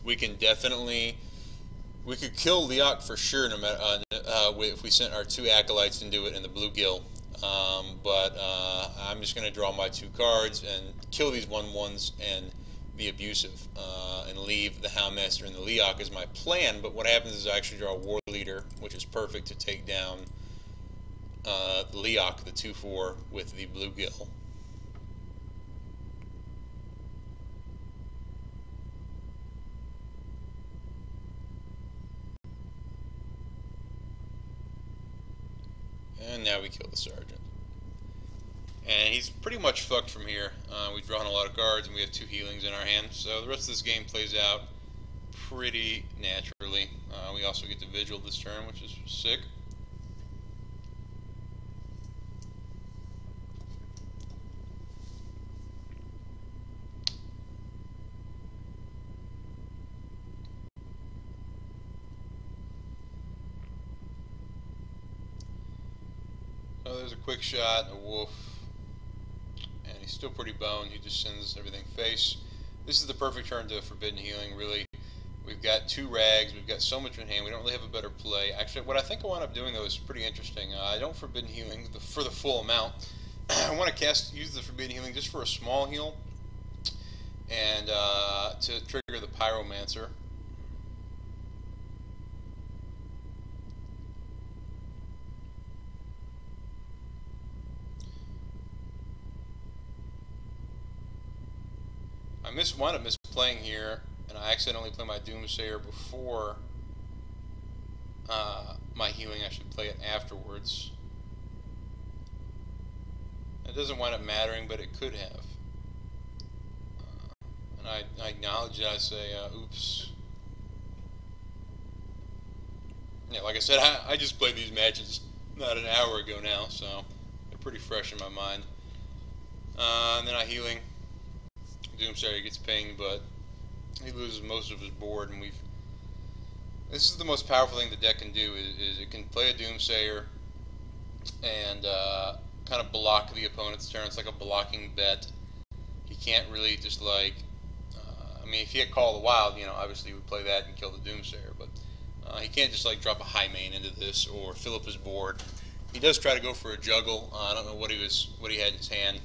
We can definitely, we could kill Leok for sure, no matter if we sent our 2 Acolytes and do it in the bluegill. But I'm just going to draw my 2 cards and kill these 1/1s and the abusive, and leave the Houndmaster and the Leok as my plan. But what happens is I actually draw a War Leader, which is perfect to take down the Leok, the 2/4, with the bluegill. And now we kill the Sergeant. And he's pretty much fucked from here. We've drawn a lot of cards, and we have 2 healings in our hand. So the rest of this game plays out pretty naturally. We also get to Vigil this turn, which is sick. Oh, there's a quick shot, a wolf, and he's still pretty boned. He just sends everything face. This is the perfect turn to Forbidden Healing, really. We've got 2 rags, we've got so much in hand, we don't really have a better play. Actually, what I think I wind up doing, though, is pretty interesting. I don't Forbidden Healing for the full amount. I want to use the Forbidden Healing just for a small heal, and to trigger the Pyromancer. I wound up misplaying here, and I accidentally played my Doomsayer before my healing. I should play it afterwards. It doesn't wind up mattering, but it could have. And I acknowledge it. I say, oops. Yeah, like I said, I just played these matches not an hour ago now, so they're pretty fresh in my mind. And then I healing. Doomsayer gets pinged, but he loses most of his board, and this is the most powerful thing the deck can do, is it can play a Doomsayer and kind of block the opponent's turn. It's like a blocking bet. He can't really just like, I mean, if he had Call of the Wild, you know, obviously he would play that and kill the Doomsayer, but he can't just like drop a high main into this or fill up his board. He does try to go for a juggle. I don't know what he had in his hand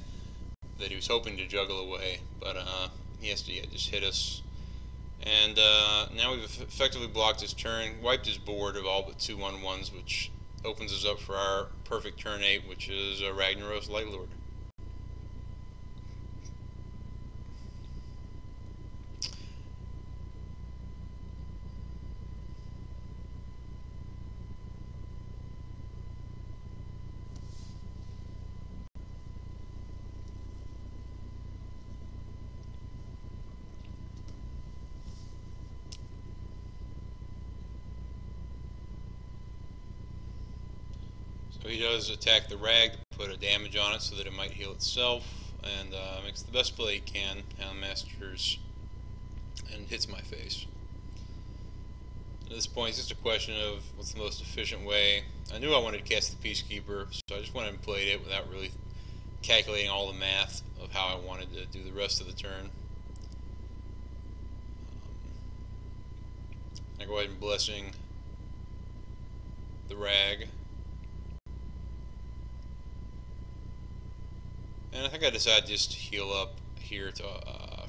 that he was hoping to juggle away, but he has to just hit us. And now we've effectively blocked his turn, wiped his board of all but 2/1/1s, which opens us up for our perfect turn 8, which is a Ragnaros Lightlord. So he does attack the rag to put a damage on it so that it might heal itself, and makes the best play he can, Houndmasters, and hits my face. At this point, it's just a question of what's the most efficient way. I knew I wanted to cast the Peacekeeper, so I just went and played it without really calculating all the math of how I wanted to do the rest of the turn. I go ahead and Blessing the rag. And I think I decided just to heal up here to,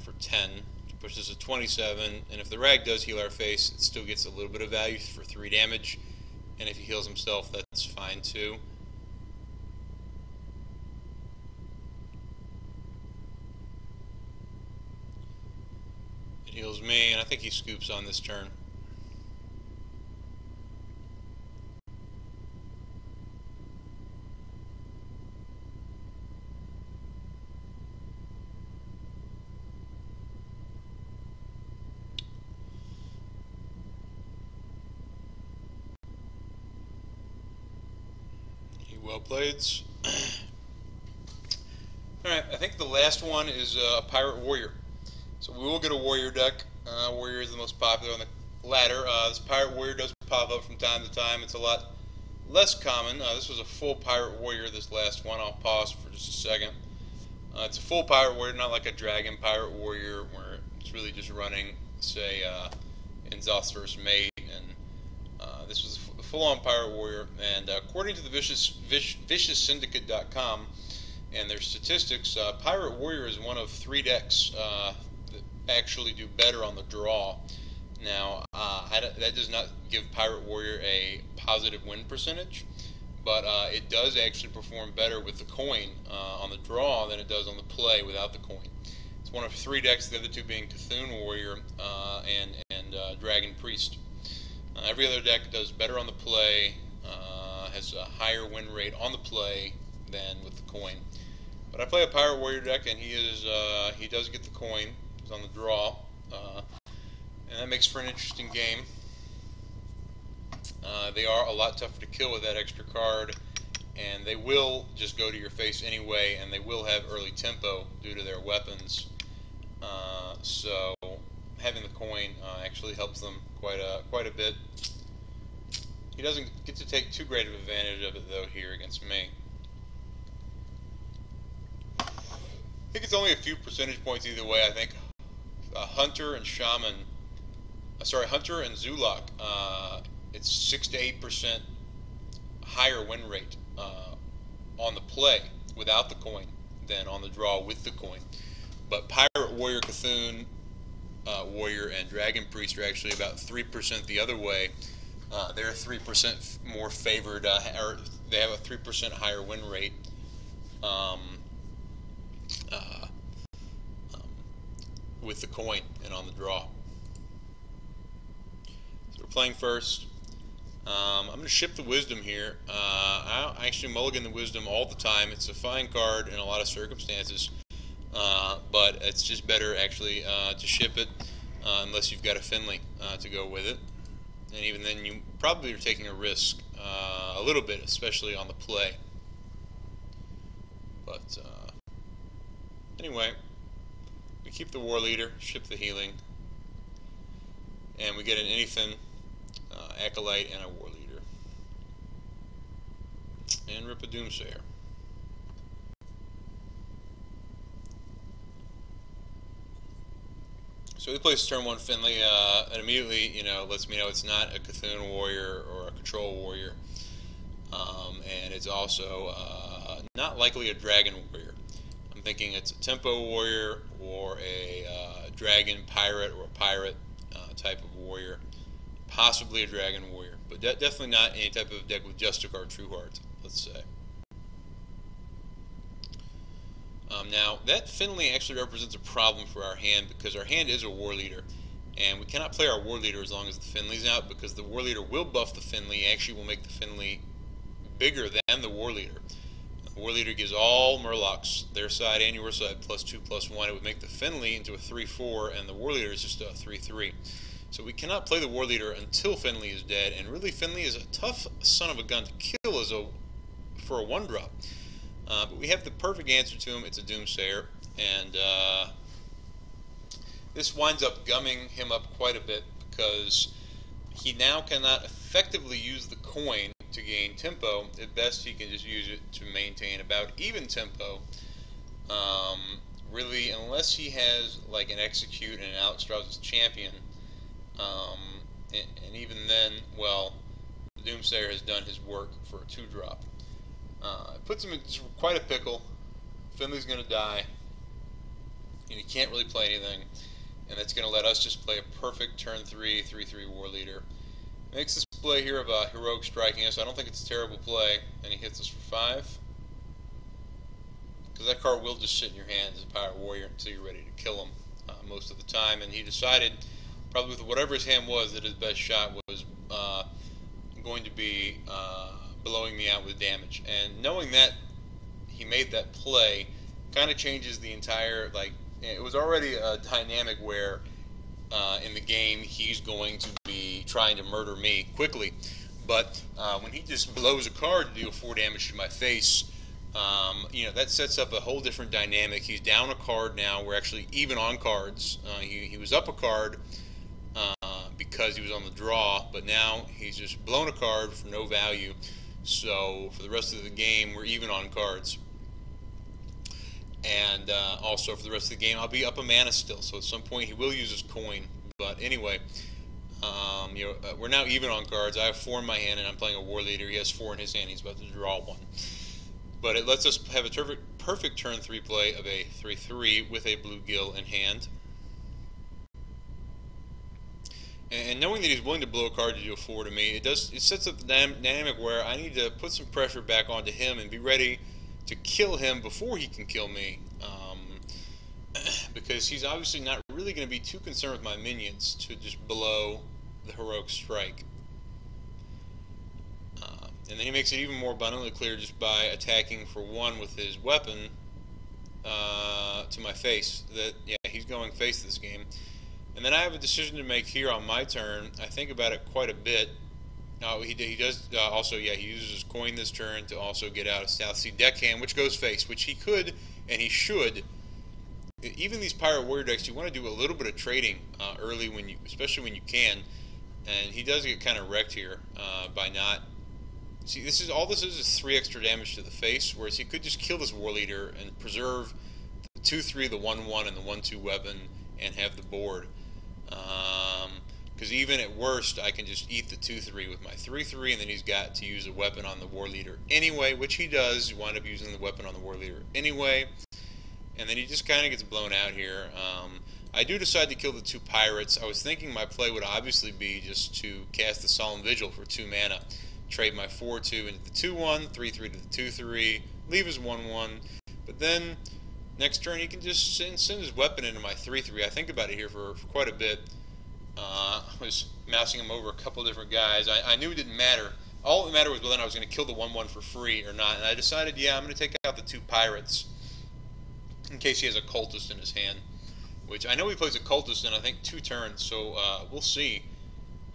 for 10, to push this to 27, and if the rag does heal our face, it still gets a little bit of value for 3 damage, and if he heals himself, that's fine too. It heals me, and I think he scoops on this turn. Well played. Alright, I think the last one is Pirate Warrior. So we will get a Warrior deck. Warrior is the most popular on the ladder. This Pirate Warrior does pop up from time to time. It's a lot less common. This was a full Pirate Warrior, this last one. I'll pause for just a second. It's a full Pirate Warrior, not like a Dragon Pirate Warrior where it's really just running, say, in Zoth's First Mate, and this was a full-on Pirate Warrior, and according to the ViciousSyndicate.com and their statistics, Pirate Warrior is one of 3 decks that actually do better on the draw. Now, that does not give Pirate Warrior a positive win percentage, but it does actually perform better with the coin on the draw than it does on the play without the coin. It's one of 3 decks, the other 2 being Cthulhu Warrior and Dragon Priest. Every other deck does better on the play, has a higher win rate on the play than with the coin. But I play a Pirate Warrior deck, and he does get the coin. He's on the draw, and that makes for an interesting game. They are a lot tougher to kill with that extra card, and they will just go to your face anyway, and they will have early tempo due to their weapons. So having the coin actually helps them quite a bit. He doesn't get to take too great of advantage of it though here against me. I think it's only a few percentage points either way. I think Hunter and Shaman, Hunter and Zoolock, it's 6 to 8% higher win rate on the play without the coin than on the draw with the coin. But Pirate Warrior Cthulhu Warrior and Dragon Priest are actually about 3% the other way. They're 3% more favored, or they have a 3% higher win rate. With the coin and on the draw. So we're playing first. I'm going to ship the Wisdom here. I actually mulligan the Wisdom all the time. It's a fine card in a lot of circumstances, but it's just better actually to ship it unless you've got a Finley to go with it. And even then, you probably are taking a risk a little bit, especially on the play. But anyway, we keep the War Leader, ship the healing, and we get an Anyfin, Acolyte, and a War Leader. And rip a Doomsayer. So he plays turn 1 Finley, and immediately, lets me know it's not a Cthulhu Warrior or a Control Warrior. And it's also not likely a Dragon Warrior. I'm thinking it's a Tempo Warrior or a Dragon Pirate or a Pirate type of Warrior. Possibly a Dragon Warrior, but definitely not any type of deck with Justic or True Heart, let's say. Now, that Finley actually represents a problem for our hand because our hand is a War Leader, and we cannot play our War Leader as long as the Finley's out because the War Leader will buff the Finley, actually will make the Finley bigger than the War Leader. The War Leader gives all Murlocs, their side and your side, +2/+1. It would make the Finley into a 3/4, and the War Leader is just a 3/3. So we cannot play the War Leader until Finley is dead, and really Finley is a tough son of a gun to kill for a 1-drop. But we have the perfect answer to him. It's a Doomsayer, and this winds up gumming him up quite a bit because he now cannot effectively use the coin to gain tempo. At best, he can just use it to maintain about even tempo. Really, unless he has like an Execute and an Alex Strauss's Champion, and even then, well, the Doomsayer has done his work for a 2-drop. It puts him in quite a pickle. Finley's going to die, and he can't really play anything, and that's going to let us just play a perfect turn 3, 3/3 War Leader. Makes this play here of a Heroic striking us. I don't think it's a terrible play, and he hits us for 5. Because that card will just sit in your hand as a Pirate Warrior until you're ready to kill him most of the time, and he decided, probably with whatever his hand was, that his best shot was going to be blowing me out with damage. And knowing that he made that play kind of changes the entire, it was already a dynamic where in the game he's going to be trying to murder me quickly, but when he just blows a card to deal 4 damage to my face, that sets up a whole different dynamic. He's down a card now. We're actually even on cards. He was up a card because he was on the draw, but now he's just blown a card for no value. So for the rest of the game, we're even on cards. And also for the rest of the game, I'll be up a mana still. So at some point, he will use his coin. But anyway, we're now even on cards. I have 4 in my hand, and I'm playing a War Leader. He has 4 in his hand. He's about to draw 1. But it lets us have a perfect turn 3 play of a 3/3 with a Bluegill in hand. And knowing that he's willing to blow a card to deal 4 to me, it sets up the dynamic where I need to put some pressure back onto him and be ready to kill him before he can kill me, because he's obviously not really going to be too concerned with my minions to just blow the Heroic Strike. And then he makes it even more abundantly clear just by attacking for 1 with his weapon to my face that, yeah, he's going face this game. And then I have a decision to make here on my turn. I think about it quite a bit. He does also, yeah, he uses his coin this turn to also get out a South Sea Deckhand, which goes face, which he could and he should. Even these Pirate Warrior decks, you want to do a little bit of trading early, especially when you can. And he does get kind of wrecked here by not. See, all this is 3 extra damage to the face, whereas he could just kill this War Leader and preserve the 2/3, the 1/1, and the 1/2 weapon and have the board. Because even at worst, I can just eat the 2/3 with my 3/3, and then he's got to use a weapon on the War Leader anyway, which he does. You wind up using the weapon on the War Leader anyway. and then he just kind of gets blown out here. I do decide to kill the 2 pirates. I was thinking my play would obviously be just to cast the Solemn Vigil for 2 mana, trade my 4/2 into the 2/1, 3/3 to the 2/3, leave his 1/1, but then next turn he can just send his weapon into my 3/3. I think about it here for quite a bit. I was mousing him over a couple different guys. I knew it didn't matter. All that mattered was whether I was going to kill the 1/1 for free or not, and I decided, yeah, I'm going to take out the 2 pirates in case he has a cultist in his hand, which I know he plays a cultist in, I think, 2 turns, so we'll see.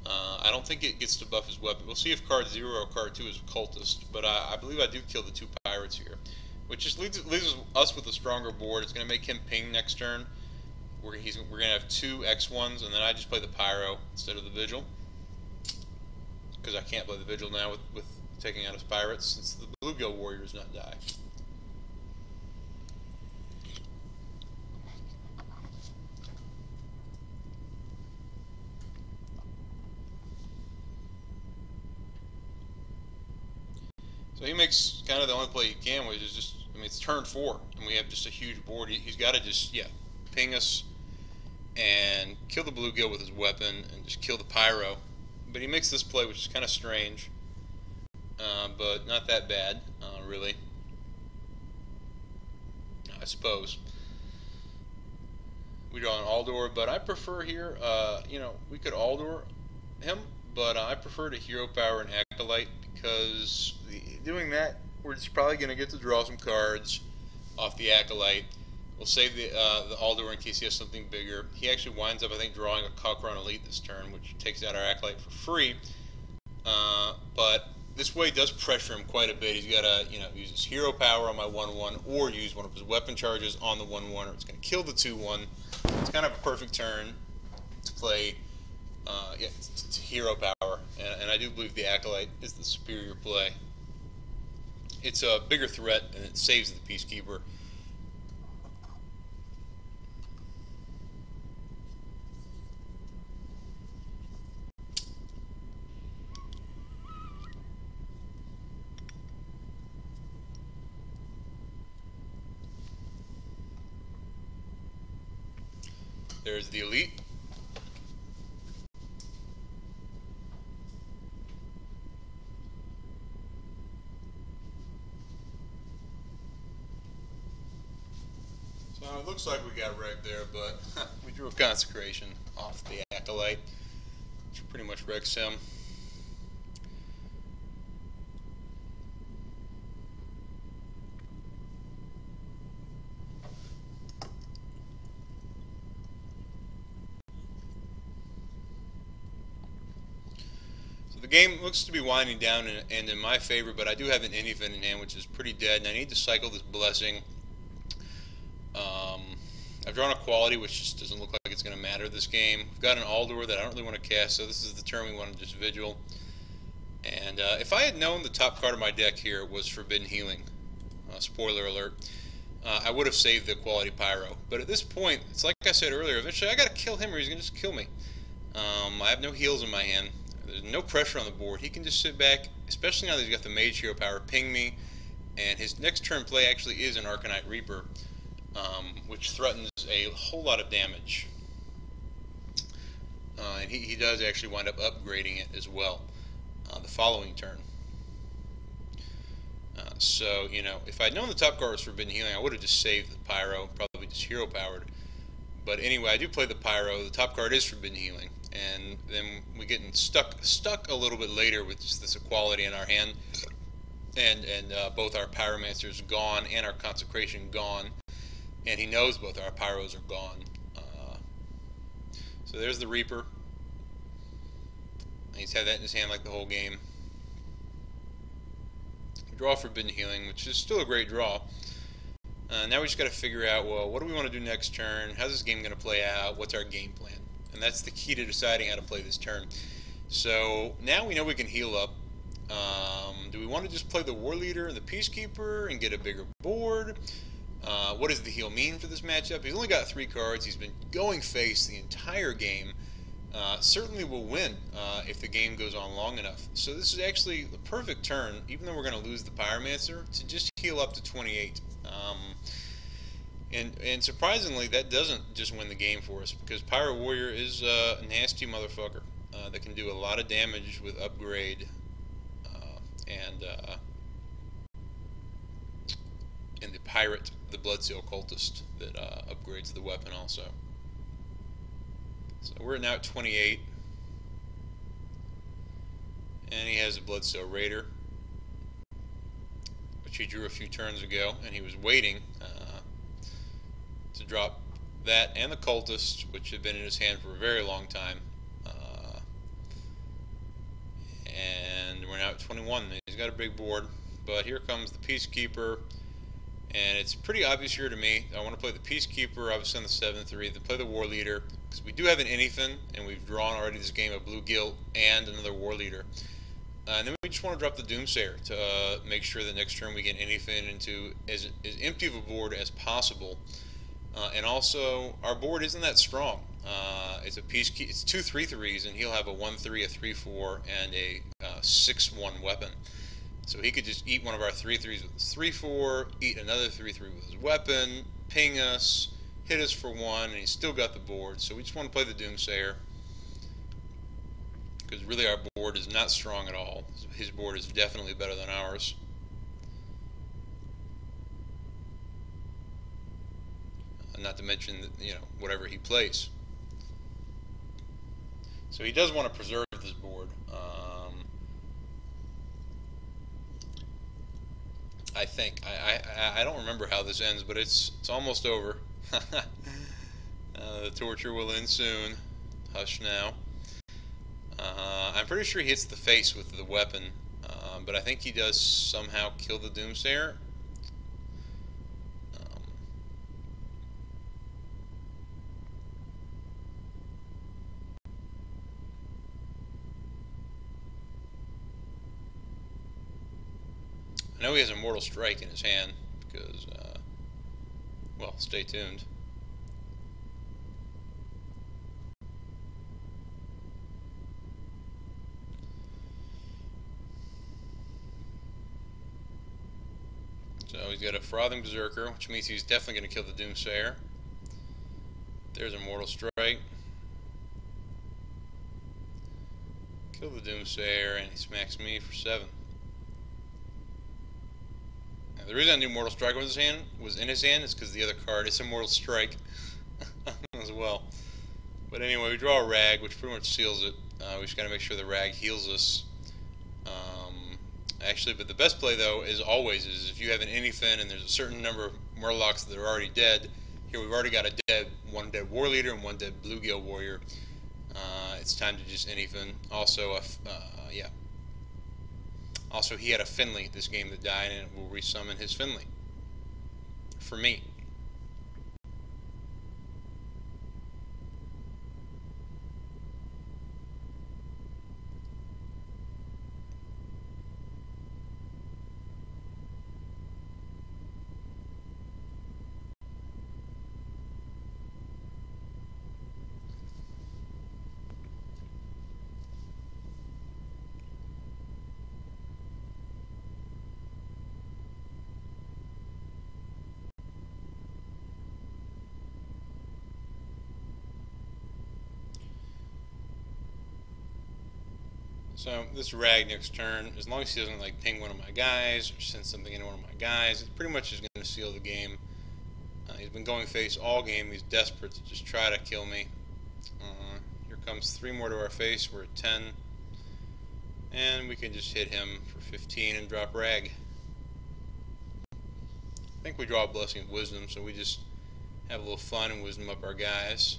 I don't think it gets to buff his weapon. We'll see if card 0 or card 2 is a cultist, but I believe I do kill the 2 pirates here, which just leaves us with a stronger board. It's going to make him ping next turn. We're going to have 2 X1s, and then I just play the Pyro instead of the Vigil, because I can't play the Vigil now with taking out his pirates, since the Bluegill Warrior does not die. So he makes kind of the only play he can, which is just, I mean, it's turn 4, and we have just a huge board. He's got to just, yeah, ping us and kill the bluegill with his weapon and just kill the pyro. But he makes this play, which is kind of strange, but not that bad, really, I suppose. We draw an Aldor, but I prefer here, you know, we could Aldor him, but I prefer to hero power an Acolyte, because doing that, we're just probably going to get to draw some cards off the Acolyte. We'll save the Aldor in case he has something bigger. He actually winds up, I think, drawing a Cochran Elite this turn, which takes out our Acolyte for free. But this way does pressure him quite a bit. He's got to, you know, use his hero power on my 1/1, or use one of his weapon charges on the 1/1, or it's going to kill the 2/1. It's kind of a perfect turn to play, yeah, to hero power, and I do believe the Acolyte is the superior play. It's a bigger threat, and it saves the Peacekeeper. There's the Elite. So it looks like we got wrecked there, but we drew a Consecration off the Acolyte, which pretty much wrecks him. The game looks to be winding down and in my favor, but I do have an Anyfin in hand, which is pretty dead, and I need to cycle this Blessing. I've drawn a Quality, which just doesn't look like it's going to matter this game. We've got an Aldor that I don't really want to cast, so this is the turn we want to just Vigil. And if I had known the top card of my deck here was Forbidden Healing, spoiler alert, I would have saved the Quality Pyro. But at this point, it's like I said earlier, eventually I got to kill him or he's going to just kill me. I have no heals in my hand. There's no pressure on the board. He can just sit back, especially now that he's got the Mage Hero power, ping me, and his next turn play actually is an Arcanite Reaper, which threatens a whole lot of damage. And he does actually wind up upgrading it as well the following turn. So, you know, if I'd known the top card was Forbidden Healing, I would have just saved the Pyro, probably just hero powered. But anyway, I do play the Pyro. The top card is Forbidden Healing, and then we get stuck a little bit later with just this Equality in our hand, and both our Pyromancers gone and our Consecration gone, and he knows both our Pyros are gone. So there's the Reaper. He's had that in his hand like the whole game. We draw Forbidden Healing, which is still a great draw. Now we just got to figure out, well, what do we want to do next turn? How's this game going to play out? What's our game plan? And that's the key to deciding how to play this turn. So now we know we can heal up. Do we want to just play the War Leader and the Peacekeeper and get a bigger board? What does the heal mean for this matchup? He's only got 3 cards. He's been going face the entire game. Certainly will win if the game goes on long enough. So this is actually the perfect turn, even though we're going to lose the Pyromancer, to just heal up to 28. And surprisingly, that doesn't just win the game for us, because Pirate Warrior is a nasty motherfucker that can do a lot of damage with upgrade and the Pirate, the Bloodseal Cultist, that upgrades the weapon also. So we're now at 28. And he has a Bloodseal Raider, which he drew a few turns ago, and he was waiting to drop that and the Cultist, which had been in his hand for a very long time. And we're now at 21. He's got a big board, but here comes the Peacekeeper, and it's pretty obvious here to me. I want to play the Peacekeeper, obviously on the 7-3, then play the War Leader, because we do have an Anyfin, and we've drawn already this game a Blue Gilt and another War Leader. And then we just want to drop the Doomsayer to make sure that next turn we get Anyfin into as empty of a board as possible. And also, our board isn't that strong. It's a Peacekeeper. It's 2 3/3s, and he'll have a 1-3, a 3-4, and a 6-1 weapon. So he could just eat one of our 3/3s with his 3-4, eat another 3-3 with his weapon, ping us, hit us for 1, and he's still got the board. So we just want to play the Doomsayer, because really our board is not strong at all. His board is definitely better than ours. Not to mention that, you know, whatever he plays. So he does want to preserve this board. I think I don't remember how this ends, but it's almost over. The torture will end soon. Hush now. I'm pretty sure he hits the face with the weapon, but I think he does somehow kill the Doomsayer. I know he has a Mortal Strike in his hand, because, well, stay tuned. So he's got a Frothing Berserker, which means he's definitely going to kill the Doomsayer. There's a Mortal Strike. Kill the Doomsayer, and he smacks me for 7. Now, the reason I knew Mortal Strike was in his hand is because the other card is a Mortal Strike as well. But anyway, we draw a Rag, which pretty much seals it. We just got to make sure the Rag heals us. Actually, but the best play, though, is always if you have an Anyfin and there's a certain number of Murlocs that are already dead. Here we've already got one dead War Leader and one dead Bluegill Warrior. It's time to just Anyfin. Also, yeah. Also, he had a Finley this game that died, and it will resummon his Finley. For me. So this Rag next turn, as long as he doesn't like ping one of my guys or send something into one of my guys, it pretty much is going to seal the game. He's been going face all game. He's desperate to just try to kill me. Here comes 3 more to our face. We're at 10. And we can just hit him for 15 and drop Rag. I think we draw a Blessing of Wisdom, so we just have a little fun and wisdom up our guys.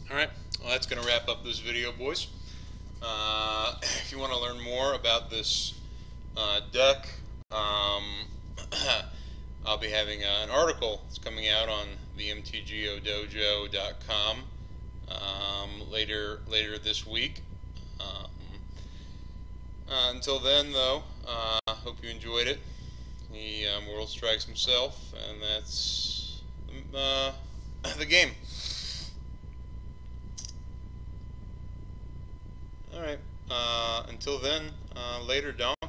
Alright, well, that's going to wrap up this video, boys. If you want to learn more about this deck, I'll be having an article that's coming out on the mtgodojo.com later this week. Until then, though, hope you enjoyed it. He Mortal Strikes himself, and that's the game. Alright, until then, later, don't.